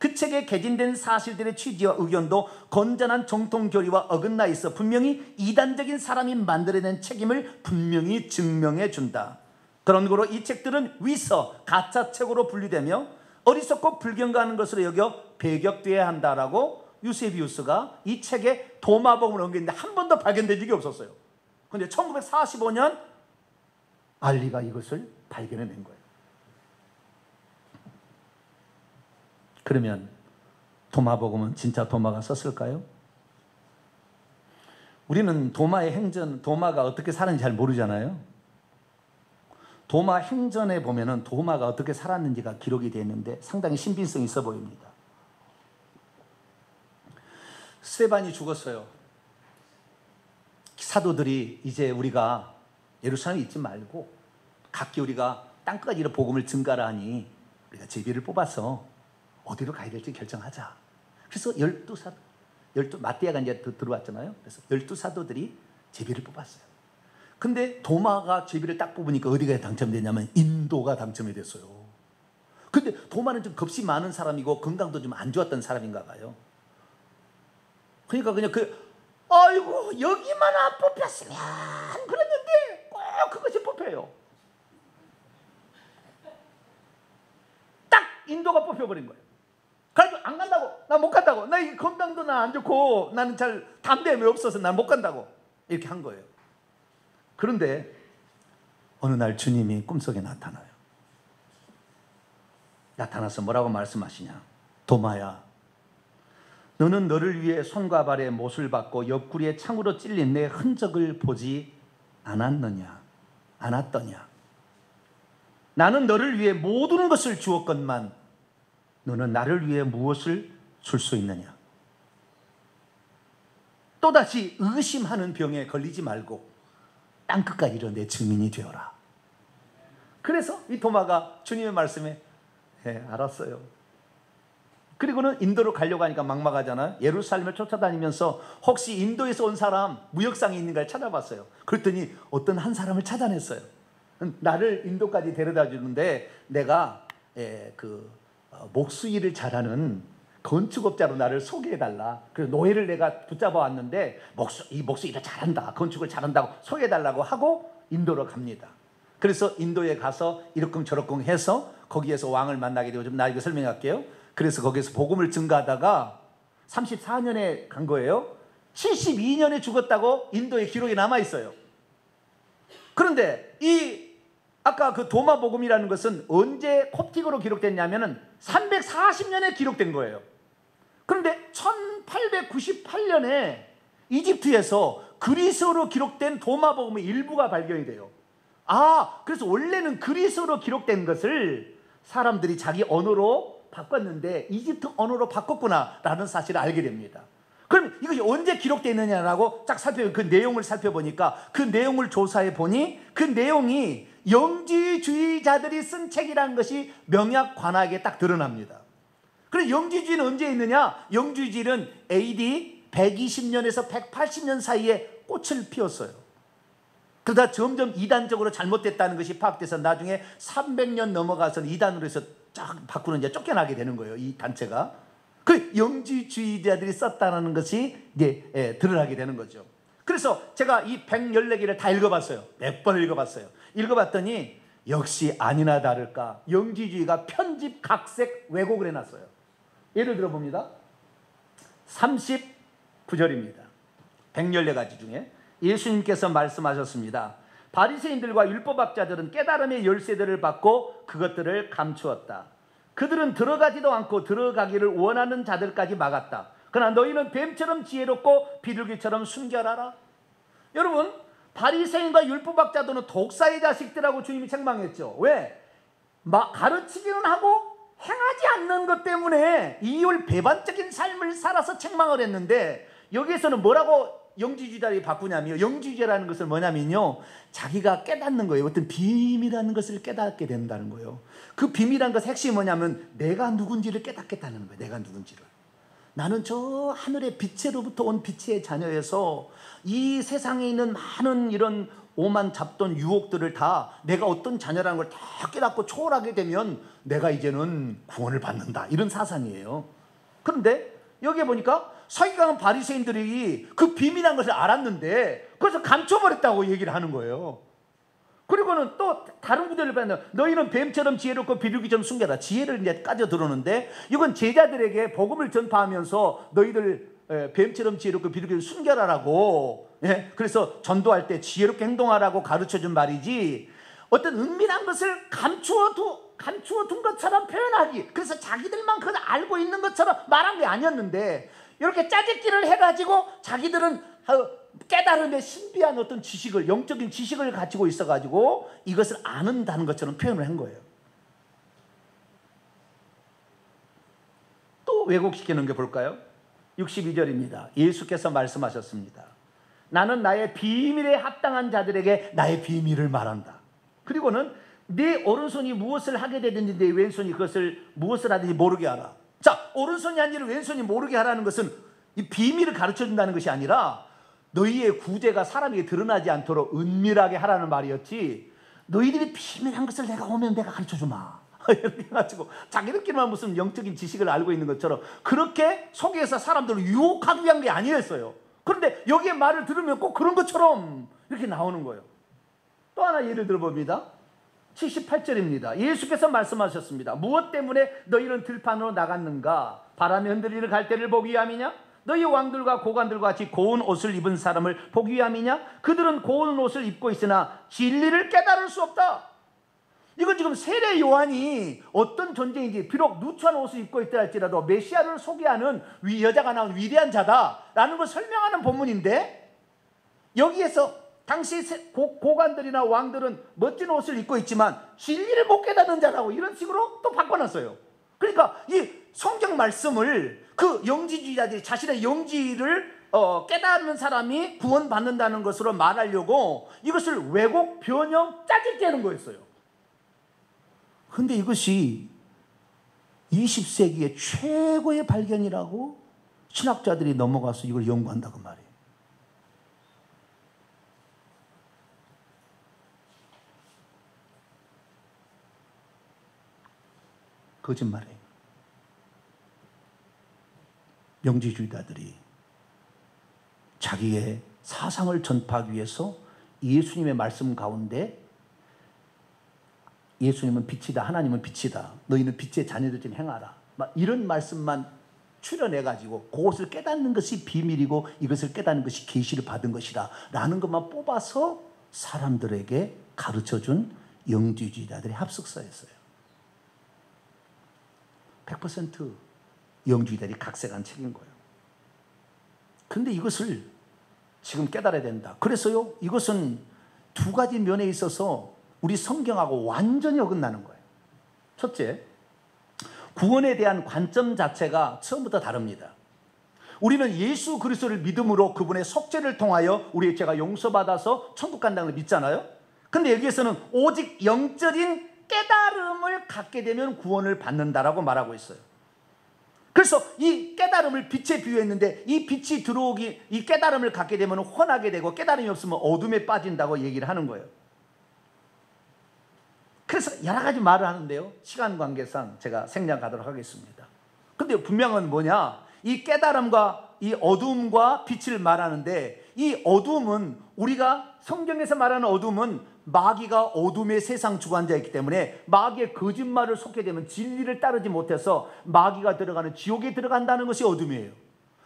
그 책에 개진된 사실들의 취지와 의견도 건전한 정통 교리와 어긋나 있어 분명히 이단적인 사람이 만들어낸 책임을 분명히 증명해 준다. 그런 거로 이 책들은 위서, 가짜 책으로 분류되며 어리석고 불경가하는 것으로 여겨 배격되어야 한다라고 유세비우스가 이 책에 도마복음을 옮겼는데 한 번도 발견된 적이 없었어요. 그런데 1945년 알리가 이것을 발견해낸 거예요. 그러면 도마복음은 진짜 도마가 썼을까요? 우리는 도마의 행전, 도마가 어떻게 살았는지 잘 모르잖아요. 도마 행전에 보면은 도마가 어떻게 살았는지가 기록이 되어 있는데 상당히 신빙성이 있어 보입니다. 스테반이 죽었어요. 사도들이 이제 우리가 예루살렘에 있지 말고 각기 우리가 땅끝까지 복음을 증가라 하니 우리가 제비를 뽑아서 어디로 가야 될지 결정하자. 그래서 12 마띠아가 이제 들어왔잖아요. 그래서 12사도들이 제비를 뽑았어요. 근데 도마가 제비를 딱 뽑으니까 어디가 당첨되냐면 인도가 당첨이 됐어요. 근데 도마는 좀 겁이 많은 사람이고 건강도 좀 안 좋았던 사람인가 봐요. 그러니까 그냥 아이고 여기만 안 뽑혔으면 그랬는데 꼭 그것이 뽑혀요. 딱 인도가 뽑혀버린 거예요. 그래서 안 간다고, 나 못 간다고, 나 이 건강도 나 안 좋고 나는 잘 담대함이 없어서 난 못 간다고 이렇게 한 거예요. 그런데 어느 날 주님이 꿈속에 나타나요. 나타나서 뭐라고 말씀하시냐? 도마야, 너는 너를 위해 손과 발에 못을 받고 옆구리에 창으로 찔린 내 흔적을 보지 않았더냐? 나는 너를 위해 모든 것을 주었건만 너는 나를 위해 무엇을 줄 수 있느냐? 또다시 의심하는 병에 걸리지 말고 땅끝까지 이르러 내 증인이 되어라. 그래서 이 도마가 주님의 말씀에 알았어요. 그리고는 인도로 가려고 하니까 막막하잖아요. 예루살렘을 쫓아다니면서 혹시 인도에서 온 사람 무역상이 있는가를 찾아봤어요. 그랬더니 어떤 한 사람을 찾아냈어요. 나를 인도까지 데려다 주는데 내가 목수일을 잘하는 건축업자로 나를 소개해달라. 그래서 노예를 내가 붙잡아 왔는데 이 목수일을 잘한다, 건축을 잘한다고 소개해달라고 하고 인도로 갑니다. 그래서 인도에 가서 이러쿵 저러쿵 해서 거기에서 왕을 만나게 되고, 좀 나 이거 설명할게요. 그래서 거기에서 복음을 증가하다가 34년에 간 거예요. 72년에 죽었다고 인도에 기록이 남아있어요. 그런데 아까 그 도마복음이라는 것은 언제 콥틱어로 기록됐냐면은 340년에 기록된 거예요. 그런데 1898년에 이집트에서 그리스어로 기록된 도마복음의 일부가 발견이 돼요. 그래서 원래는 그리스어로 기록된 것을 사람들이 자기 언어로 바꿨는데 이집트 언어로 바꿨구나라는 사실을 알게 됩니다. 그럼 이것이 언제 기록되어 있느냐라고 쫙 그 내용을 살펴보니까 그 내용을 조사해 보니 그 내용이 영지주의자들이 쓴 책이라는 것이 명약관하게 딱 드러납니다. 그래서 영지주의는 언제 있느냐? 영지주의는 AD 120년에서 180년 사이에 꽃을 피웠어요. 그러다 점점 이단적으로 잘못됐다는 것이 파악돼서 나중에 300년 넘어가서 이단으로 해서 쫙 바꾸는 이제 쫓겨나게 되는 거예요. 이 단체가. 그 영지주의자들이 썼다는 것이 이제 드러나게 되는 거죠. 그래서 제가 이 114개를 다 읽어봤어요. 몇 번 읽어봤어요. 읽어봤더니 역시 아니나 다를까 영지주의가 편집 각색 왜곡을 해놨어요. 예를 들어 봅니다. 39절입니다. 114가지 중에 예수님께서 말씀하셨습니다. 바리새인들과 율법학자들은 깨달음의 열쇠들을 받고 그것들을 감추었다. 그들은 들어가지도 않고 들어가기를 원하는 자들까지 막았다. 그러나 너희는 뱀처럼 지혜롭고 비둘기처럼 순결하라. 여러분, 바리새인과 율법학자들은 독사의 자식들하고 주님이 책망했죠. 왜? 가르치기는 하고 행하지 않는 것 때문에 이율 배반적인 삶을 살아서 책망을 했는데, 여기에서는 뭐라고 영지주의자들이 바꾸냐면, 영지주의라는 것은 뭐냐면요, 자기가 깨닫는 거예요. 어떤 비밀이라는 것을 깨닫게 된다는 거예요. 그 비밀이라는 것의 핵심이 뭐냐면 내가 누군지를 깨닫겠다는 거예요. 내가 누군지를. 나는 저 하늘의 빛으로부터 온 빛의 자녀여서 이 세상에 있는 많은 이런 오만 잡던 유혹들을 다 내가 어떤 자녀라는 걸 다 깨닫고 초월하게 되면 내가 이제는 구원을 받는다, 이런 사상이에요. 그런데 여기에 보니까 서기관 바리새인들이 그 비밀한 것을 알았는데 그래서 감춰버렸다고 얘기를 하는 거예요. 그리고는 또 다른 구절을 보면 너희는 뱀처럼 지혜롭고 비둘기처럼 숨겨라. 지혜를 이제 까져 들어오는데 이건 제자들에게 복음을 전파하면서 너희들 뱀처럼 지혜롭고 비둘기를 숨겨라라고, 그래서 전도할 때 지혜롭게 행동하라고 가르쳐준 말이지, 어떤 은밀한 것을 감추어 둔 것처럼 표현하기, 그래서 자기들만 그걸 알고 있는 것처럼 말한 게 아니었는데 이렇게 짜집기를 해가지고 자기들은 깨달음의 신비한 어떤 지식을, 영적인 지식을 가지고 있어가지고 이것을 아는다는 것처럼 표현을 한 거예요. 또 왜곡시키는 게 볼까요? 62절입니다. 예수께서 말씀하셨습니다. 나는 나의 비밀에 합당한 자들에게 나의 비밀을 말한다. 그리고는 네 오른손이 무엇을 하게 되든지 네 왼손이 그것을 무엇을 하든지 모르게 하라. 자, 오른손이 한 일을 왼손이 모르게 하라는 것은 이 비밀을 가르쳐준다는 것이 아니라 너희의 구제가 사람에게 드러나지 않도록 은밀하게 하라는 말이었지, 너희들이 비밀한 것을 내가 오면 내가 가르쳐주마 이렇게 해가지고 자기들끼리만 무슨 영적인 지식을 알고 있는 것처럼 그렇게 속에서 사람들을 유혹하기 위한 게 아니었어요. 그런데 여기에 말을 들으면 꼭 그런 것처럼 이렇게 나오는 거예요. 또 하나 예를 들어봅니다. 78절입니다. 예수께서 말씀하셨습니다. 무엇 때문에 너희는 들판으로 나갔는가? 바람에 흔들리는 갈대를 보기 위함이냐? 너희 왕들과 고관들과 같이 고운 옷을 입은 사람을 보기 위함이냐? 그들은 고운 옷을 입고 있으나 진리를 깨달을 수 없다. 이건 지금 세례 요한이 어떤 존재인지, 비록 누추한 옷을 입고 있다 할지라도 메시아를 소개하는 여자가 나온 위대한 자다라는 걸 설명하는 본문인데, 여기에서 당시 고관들이나 왕들은 멋진 옷을 입고 있지만 진리를 못 깨닫는 자라고 이런 식으로 또 바꿔놨어요. 그러니까 이 성경 말씀을 그 영지주의자들이 자신의 영지를 깨닫는 사람이 구원받는다는 것으로 말하려고 이것을 왜곡, 변형, 짜집기 하는 거였어요. 그런데 이것이 20세기의 최고의 발견이라고 신학자들이 넘어가서 이걸 연구한다고 말이에요. 거짓말이에요. 영지주의자들이 자기의 사상을 전파하기 위해서 예수님의 말씀 가운데 예수님은 빛이다, 하나님은 빛이다, 너희는 빛의 자녀들처럼 행하라, 막 이런 말씀만 추려내가지고 그것을 깨닫는 것이 비밀이고 이것을 깨닫는 것이 계시를 받은 것이라 라는 것만 뽑아서 사람들에게 가르쳐준 영지주의자들의 합숙서였어요. 100% 영주의자들이 각색한 책인 거예요. 그런데 이것을 지금 깨달아야 된다. 그래서요, 이것은 두 가지 면에 있어서 우리 성경하고 완전히 어긋나는 거예요. 첫째, 구원에 대한 관점 자체가 처음부터 다릅니다. 우리는 예수 그리스도를 믿음으로 그분의 속죄를 통하여 우리의 죄가 용서받아서 천국 간다는 걸 믿잖아요. 그런데 여기에서는 오직 영적인 깨달음을 갖게 되면 구원을 받는다라고 말하고 있어요. 그래서 이 깨달음을 빛에 비유했는데 이 빛이 들어오기, 이 깨달음을 갖게 되면 혼하게 되고 깨달음이 없으면 어둠에 빠진다고 얘기를 하는 거예요. 그래서 여러 가지 말을 하는데요, 시간 관계상 제가 생략하도록 하겠습니다. 근데 분명한 뭐냐, 이 깨달음과 이 어둠과 빛을 말하는데, 이 어둠은 우리가 성경에서 말하는 어둠은 마귀가 어둠의 세상 주관자이기 때문에 마귀의 거짓말을 속게 되면 진리를 따르지 못해서 마귀가 들어가는 지옥에 들어간다는 것이 어둠이에요.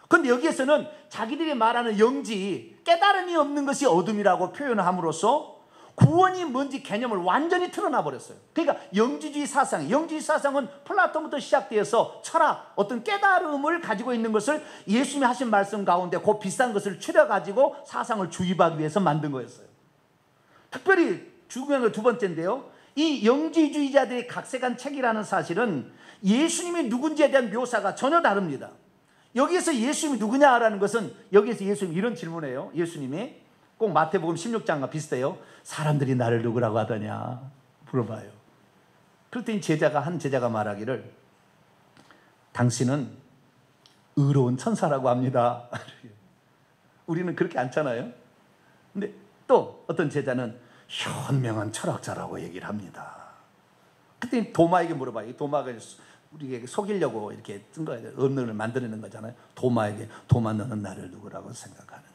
그런데 여기에서는 자기들이 말하는 영지, 깨달음이 없는 것이 어둠이라고 표현함으로써 구원이 뭔지 개념을 완전히 틀어놔 버렸어요. 그러니까 영지주의 사상은 플라톤부터 시작되어서 철학, 어떤 깨달음을 가지고 있는 것을 예수님이 하신 말씀 가운데 그 비싼 것을 추려가지고 사상을 주입하기 위해서 만든 거였어요. 특별히 중요한 게 두 번째인데요, 이 영지주의자들이 각색한 책이라는 사실은 예수님이 누군지에 대한 묘사가 전혀 다릅니다. 여기에서 예수님이 누구냐라는 것은, 여기에서 예수님이 이런 질문해요. 예수님이 꼭 마태복음 16장과 비슷해요. 사람들이 나를 누구라고 하더냐 물어봐요. 그랬더니 한 제자가 말하기를, 당신은 의로운 천사라고 합니다. 우리는 그렇게 않잖아요. 근데 또 어떤 제자는 현명한 철학자라고 얘기를 합니다. 그때 도마에게 물어봐요. 도마가 우리에게 속이려고 이렇게 뜬 거예요. 언어를 만들어내는 거잖아요. 도마에게, 도마 너는 나를 누구라고 생각하느냐.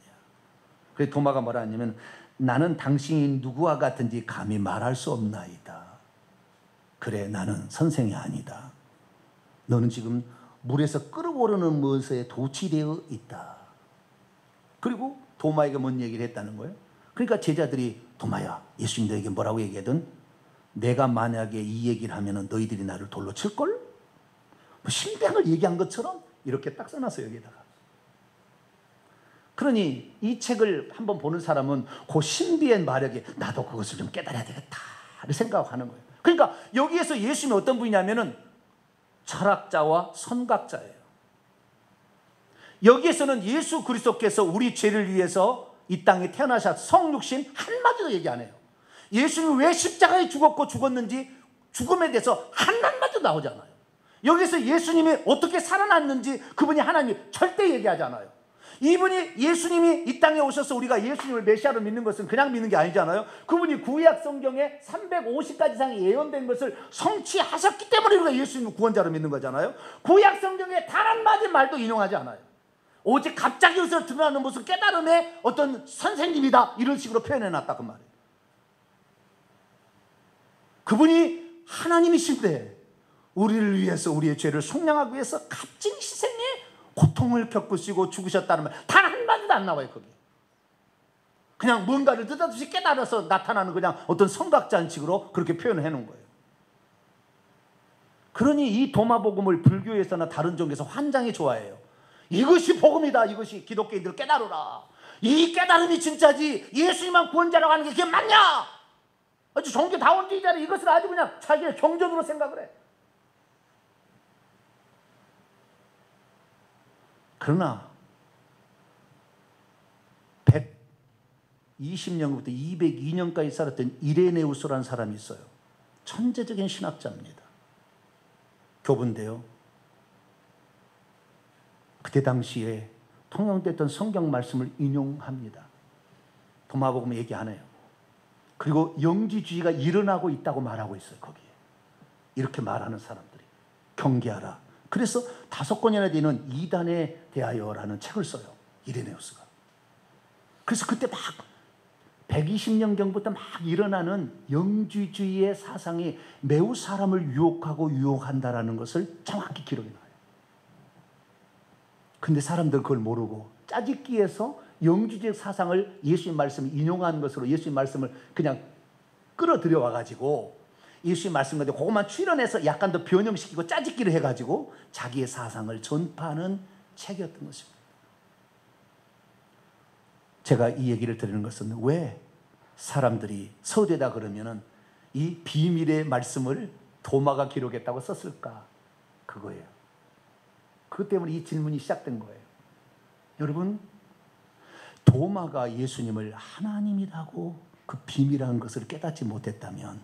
그래서 도마가 뭐라 하냐면, 나는 당신이 누구와 같은지 감히 말할 수 없나이다. 그래, 나는 선생이 아니다. 너는 지금 물에서 끓어오르는 무엇에 도취되어 있다. 그리고 도마에게 뭔 얘기를 했다는 거예요? 그러니까 제자들이, 도마야, 예수님 너에게 뭐라고 얘기하든 내가 만약에 이 얘기를 하면 너희들이 나를 돌로 칠걸? 뭐 신병을 얘기한 것처럼 이렇게 딱 써놨어요, 여기다가. 그러니 이 책을 한번 보는 사람은 그 신비의 마력에 나도 그것을 좀 깨달아야 되겠다를 생각하는 거예요. 그러니까 여기에서 예수님이 어떤 분이냐면은 철학자와 선각자예요. 여기에서는 예수 그리스도께서 우리 죄를 위해서 이 땅에 태어나셔서 성육신 한마디도 얘기 안 해요. 예수님이 왜 십자가에 죽었고 죽었는지 죽음에 대해서 한마디도 나오지 않아요. 여기서 예수님이 어떻게 살아났는지 그분이 하나님 절대 얘기하지 않아요. 이분이 예수님이 이 땅에 오셔서 우리가 예수님을 메시아로 믿는 것은 그냥 믿는 게 아니잖아요. 그분이 구약 성경에 350가지 이상이 예언된 것을 성취하셨기 때문에 우리가 예수님을 구원자로 믿는 거잖아요. 구약 성경에 단 한마디 말도 인용하지 않아요. 오직 갑자기 여기서 드러나는 모습, 깨달음의 어떤 선생님이다, 이런 식으로 표현해놨다 그 말이에요. 그분이 하나님이신데 우리를 위해서, 우리의 죄를 속량하기 위해서 값진 희생의 고통을 겪으시고 죽으셨다는 말 단 한마디도 안 나와요. 거기 그냥 뭔가를 느닷없이 깨달아서 나타나는 그냥 어떤 성각잔식으로 그렇게 표현을 해놓은 거예요. 그러니 이 도마복음을 불교에서나 다른 종교에서 환장히 좋아해요. 이것이 복음이다, 이것이 기독교인들 깨달으라, 이 깨달음이 진짜지, 예수님만 구원자라고 하는 게 그게 맞냐, 아주 종교 다원주의자는 이것을 아주 그냥 자기의 경전으로 생각을 해. 그러나 120년부터 202년까지 살았던 이레네우스라는 사람이 있어요. 천재적인 신학자입니다. 교부인데요. 그때 당시에 통용됐던 성경 말씀을 인용합니다. 도마복음 얘기 안 해요. 그리고 영지주의가 일어나고 있다고 말하고 있어요. 거기에 이렇게 말하는 사람들이 경계하라. 그래서 5권이나 되는 이단에 대하여라는 책을 써요, 이레네우스가. 그래서 그때 막 120년경부터 막 일어나는 영지주의의 사상이 매우 사람을 유혹하고 유혹한다라는 것을 정확히 기록해 놔요. 근데 사람들 그걸 모르고 짜집기에서 영지주의 사상을 예수님 말씀을 인용한 것으로 예수님 말씀을 그냥 끌어들여 와가지고 예수님 말씀 가지고 그것만 추론해서 약간 더 변형시키고 짜집기를 해가지고 자기의 사상을 전파하는 책이었던 것입니다. 제가 이 얘기를 드리는 것은 왜 사람들이 서두에다 그러면은 이 비밀의 말씀을 도마가 기록했다고 썼을까? 그거예요. 그것 때문에 이 질문이 시작된 거예요. 여러분, 도마가 예수님을 하나님이라고 그 비밀한 것을 깨닫지 못했다면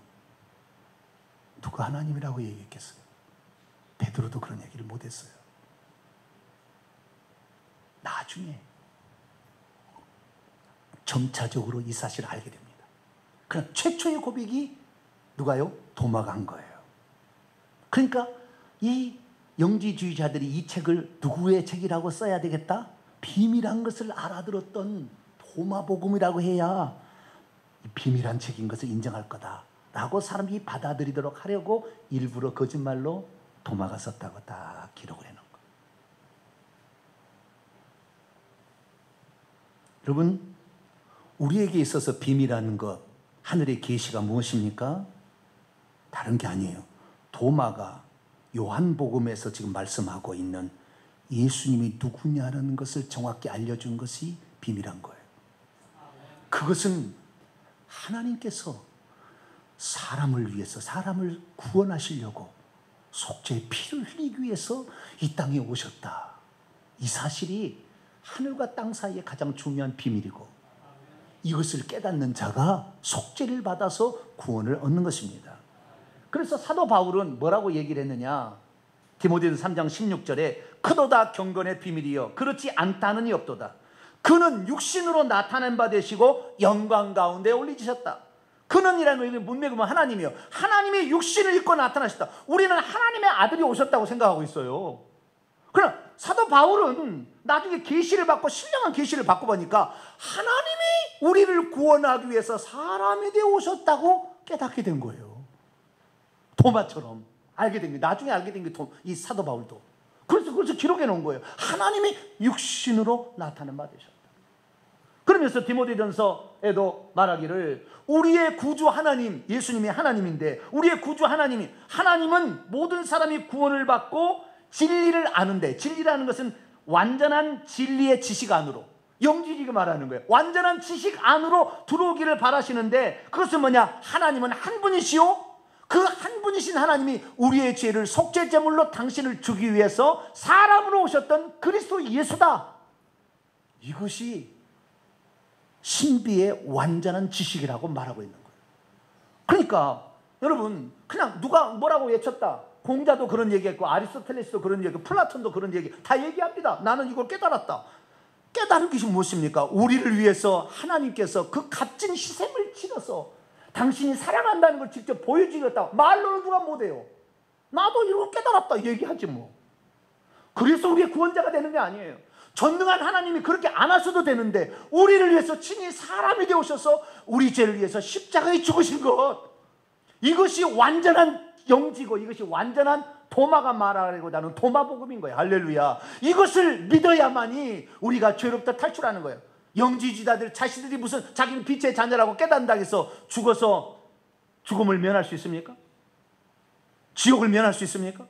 누가 하나님이라고 얘기했겠어요? 베드로도 그런 얘기를 못했어요. 나중에 점차적으로 이 사실을 알게 됩니다. 그럼 최초의 고백이 누가요? 도마가 한 거예요. 그러니까 이 영지주의자들이 이 책을 누구의 책이라고 써야 되겠다? 비밀한 것을 알아들었던 도마복음이라고 해야 비밀한 책인 것을 인정할 거다 라고 사람이 받아들이도록 하려고 일부러 거짓말로 도마가 썼다고 딱 기록을 해놓은 거예요. 여러분, 우리에게 있어서 비밀한 것, 하늘의 계시가 무엇입니까? 다른 게 아니에요. 도마가 요한복음에서 지금 말씀하고 있는 예수님이 누구냐는 것을 정확히 알려준 것이 비밀한 거예요. 그것은 하나님께서 사람을 위해서, 사람을 구원하시려고 속죄의 피를 흘리기 위해서 이 땅에 오셨다. 이 사실이 하늘과 땅 사이에 가장 중요한 비밀이고 이것을 깨닫는 자가 속죄를 받아서 구원을 얻는 것입니다. 그래서 사도 바울은 뭐라고 얘기를 했느냐? 디모데전서 3장 16절에 크도다 경건의 비밀이여 그렇지 않다는 이 없도다. 그는 육신으로 나타낸 바 되시고 영광 가운데 올리시셨다. 그는이라는 건 문맥은 하나님이요. 하나님이 육신을 입고 나타나셨다. 우리는 하나님의 아들이 오셨다고 생각하고 있어요. 그러나 사도 바울은 나중에 계시를 받고 신령한 계시를 받고 보니까 하나님이 우리를 구원하기 위해서 사람이 되어 오셨다고 깨닫게 된 거예요. 도마처럼 알게 된 게, 나중에 알게 된 게 이 사도 바울도. 그래서 기록해 놓은 거예요. 하나님이 육신으로 나타난 바 되셨다. 그러면서 디모데전서에도 말하기를 우리의 구주 하나님, 예수님이 하나님인데 우리의 구주 하나님은 모든 사람이 구원을 받고 진리를 아는데, 진리라는 것은 완전한 진리의 지식 안으로, 영지지가 말하는 거예요. 완전한 지식 안으로 들어오기를 바라시는데, 그것은 뭐냐? 하나님은 한 분이시오. 그 한 분이신 하나님이 우리의 죄를 속죄제물로 당신을 주기 위해서 사람으로 오셨던 그리스도 예수다. 이것이 신비의 완전한 지식이라고 말하고 있는 거예요. 그러니까 여러분, 그냥 누가 뭐라고 외쳤다, 공자도 그런 얘기했고 아리스토텔레스도 그런 얘기했고 플라톤도 그런 얘기 다 얘기합니다. 나는 이걸 깨달았다. 깨달은 것이 무엇입니까? 우리를 위해서 하나님께서 그 값진 희생을 치러서 당신이 사랑한다는 걸 직접 보여주겠다. 말로는 누가 못해요. 나도 이걸 깨달았다 얘기하지 뭐. 그래서 우리의 구원자가 되는 게 아니에요. 전능한 하나님이 그렇게 안 하셔도 되는데 우리를 위해서 친히 사람이 되어오셔서 우리 죄를 위해서 십자가에 죽으신 것, 이것이 완전한 영지고 이것이 완전한 도마가 말하려고 하는 도마복음인 거예요. 할렐루야. 이것을 믿어야만이 우리가 죄로부터 탈출하는 거예요. 영지주의자들 자신들이 무슨 자기는 빛의 자녀라고 깨닫는다고 해서 죽어서 죽음을 면할 수 있습니까? 지옥을 면할 수 있습니까?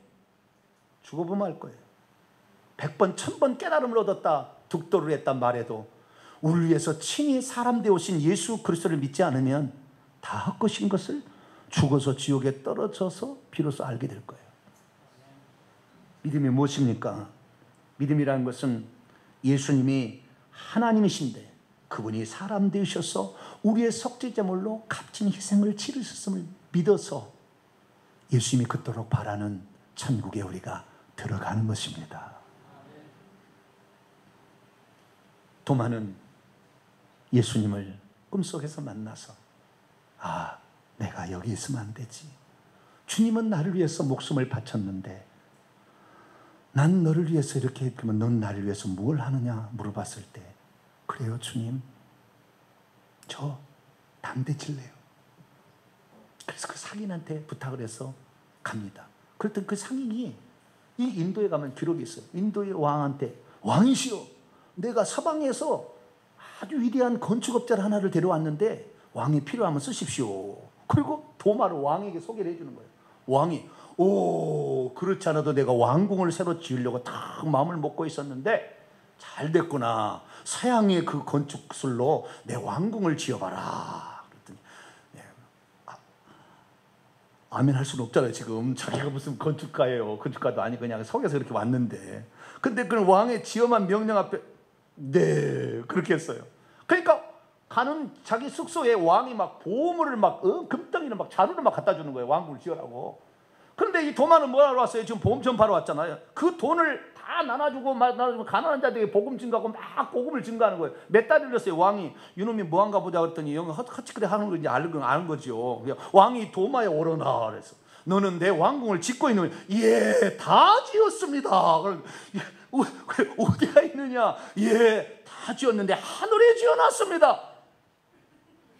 죽어보면 알 거예요. 100번 1000번 깨달음을 얻었다, 득도를 했단 말해도 우리를 위해서 친히 사람 되오신 예수 그리스도를 믿지 않으면 다 헛것인 것을 죽어서 지옥에 떨어져서 비로소 알게 될 거예요. 믿음이 무엇입니까? 믿음이라는 것은 예수님이 하나님이신데 그분이 사람 되셔서 우리의 속죄제물로 값진 희생을 치르셨음을 믿어서 예수님이 그토록 바라는 천국에 우리가 들어가는 것입니다. 도마는 예수님을 꿈속에서 만나서 내가 여기 있으면 안 되지. 주님은 나를 위해서 목숨을 바쳤는데 난 너를 위해서 이렇게 했으면 넌 나를 위해서 뭘 하느냐 물어봤을 때, 그래요 주님, 저 담대 칠래요. 그래서 그 상인한테 부탁을 해서 갑니다. 그랬더니 그 상인이, 이 인도에 가면 기록이 있어요. 인도의 왕한테, 왕이시여, 내가 서방에서 아주 위대한 건축업자 하나를 데려왔는데 왕이 필요하면 쓰십시오. 그리고 도마를 왕에게 소개를 해주는 거예요. 왕이 그렇지 않아도 내가 왕궁을 새로 지으려고 딱 마음을 먹고 있었는데 잘 됐구나. 서양의 그 건축술로 내 왕궁을 지어봐라. 그랬더니 아멘 할 수는 없잖아요. 지금 자기가 무슨 건축가예요. 건축가도 아니 그냥 속에서 이렇게 왔는데. 근데 그 왕의 지엄한 명령 앞에 네 그렇게 했어요. 그러니까 가는 자기 숙소에 왕이 막 보물을 막 금덩이를 막 자루를 막 갖다 주는 거예요. 왕궁을 지으라고. 그런데 이 도마는 뭐 하러 왔어요? 지금 보험 전파로 왔잖아요. 그 돈을 다 나눠주고 가난한 자들에게 복음 증가하고 막 복음을 증가하는 거예요. 몇 달을 흘렸어요. 왕이 이놈이 뭐한가 보자 그랬더니 영어 헛짓거리 하는 건지 아는 거죠. 왕이 도마에 오르나 그래서 너는 내 왕궁을 짓고 있는 거예요. 예, 다 지었습니다. 어디가 있느냐? 예, 다 지었는데 하늘에 지어놨습니다.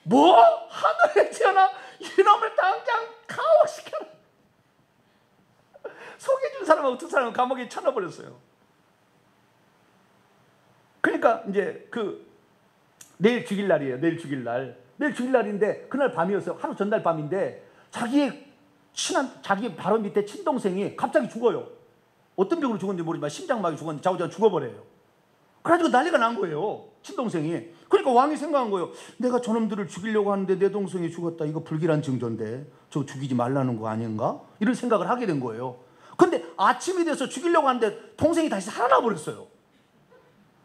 뭐? 하늘에 지어놔? 이놈을 당장 가혹시켜라. 소개해준 사람하고 두 사람은 감옥에 쳐넣어버렸어요. 그러니까 이제 내일 죽일 날이에요. 내일 죽일 날인데 그날 밤이었어요. 하루 전날 밤인데 자기 바로 밑에 친동생이 갑자기 죽어요. 어떤 병으로 죽었는지 모르지만 심장마비 죽었는데 자우자가 죽어버려요. 그래가지고 난리가 난 거예요. 친동생이. 그러니까 왕이 생각한 거예요. 내가 저놈들을 죽이려고 하는데 내 동생이 죽었다. 이거 불길한 징조인데 저 죽이지 말라는 거 아닌가? 이런 생각을 하게 된 거예요. 근데 아침이 돼서 죽이려고 하는데 동생이 다시 살아나 버렸어요.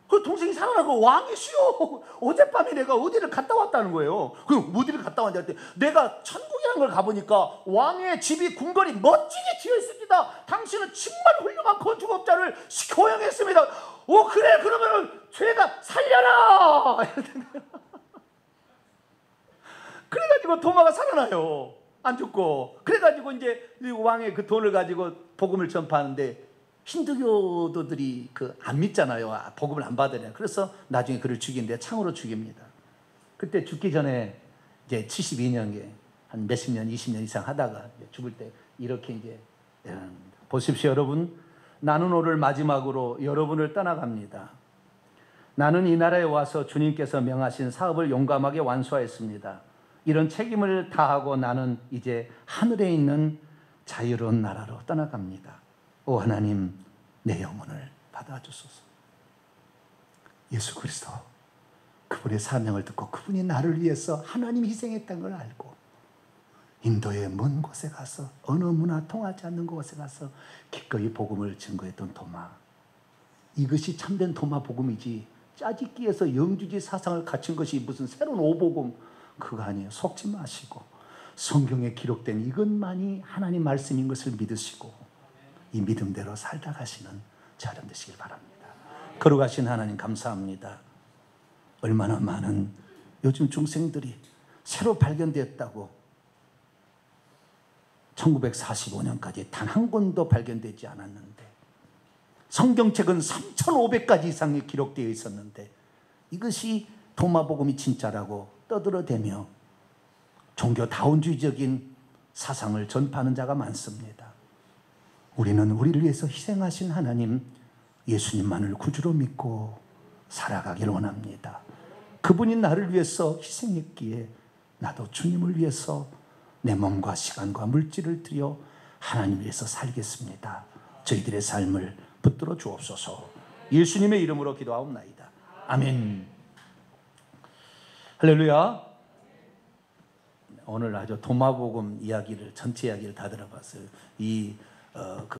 그 동생이 살아나고 왕이시여, 어젯밤에 내가 어디를 갔다 왔다는 거예요. 그럼 어디를 갔다 왔냐 할 때, 내가 천국이라는 걸 가보니까 왕의 집이 궁궐이 멋지게 지어 있습니다. 당신은 정말 훌륭한 건축업자를 고용했습니다. 오, 그래, 그러면은 죄가 살려라. 그래가지고 도마가 살아나요. 안 죽고. 그래가지고 이제 왕의 그 돈을 가지고 복음을 전파하는데, 힌두교도들이 안 믿잖아요. 복음을 안 받으냐. 그래서 나중에 그를 죽이는데 창으로 죽입니다. 그때 죽기 전에 이제 72년에 한 몇십 년, 20년 이상 하다가 죽을 때 이렇게 이제, 보십시오, 여러분. 나는 오늘 마지막으로 여러분을 떠나갑니다. 나는 이 나라에 와서 주님께서 명하신 사업을 용감하게 완수하였습니다. 이런 책임을 다하고 나는 이제 하늘에 있는 자유로운 나라로 떠나갑니다. 오 하나님, 내 영혼을 받아주소서. 예수 그리스도, 그분의 사명을 듣고 그분이 나를 위해서 하나님이 희생했다는 걸 알고 인도의 먼 곳에 가서 어느 문화 통하지 않는 곳에 가서 기꺼이 복음을 증거했던 도마. 이것이 참된 도마 복음이지, 짜집기에서 영주지 사상을 갖춘 것이 무슨 새로운 오복음, 그거 아니에요. 속지 마시고 성경에 기록된 이것만이 하나님 말씀인 것을 믿으시고 이 믿음대로 살다 가시는 자람 되시길 바랍니다. 걸어가신 하나님 감사합니다. 얼마나 많은 요즘 중생들이 새로 발견되었다고 1945년까지 단 한 권도 발견되지 않았는데, 성경책은 3,500가지 이상이 기록되어 있었는데, 이것이 도마복음이 진짜라고 떠들어대며 종교 다운주의적인 사상을 전파하는 자가 많습니다. 우리는 우리를 위해서 희생하신 하나님 예수님만을 구주로 믿고 살아가길 원합니다. 그분이 나를 위해서 희생했기에 나도 주님을 위해서 내 몸과 시간과 물질을 들여 하나님을 위해서 살겠습니다. 저희들의 삶을 붙들어 주옵소서. 예수님의 이름으로 기도하옵나이다. 아멘. 할렐루야. 오늘 아주 도마복음 이야기를, 전체 이야기를 다 들어봤어요.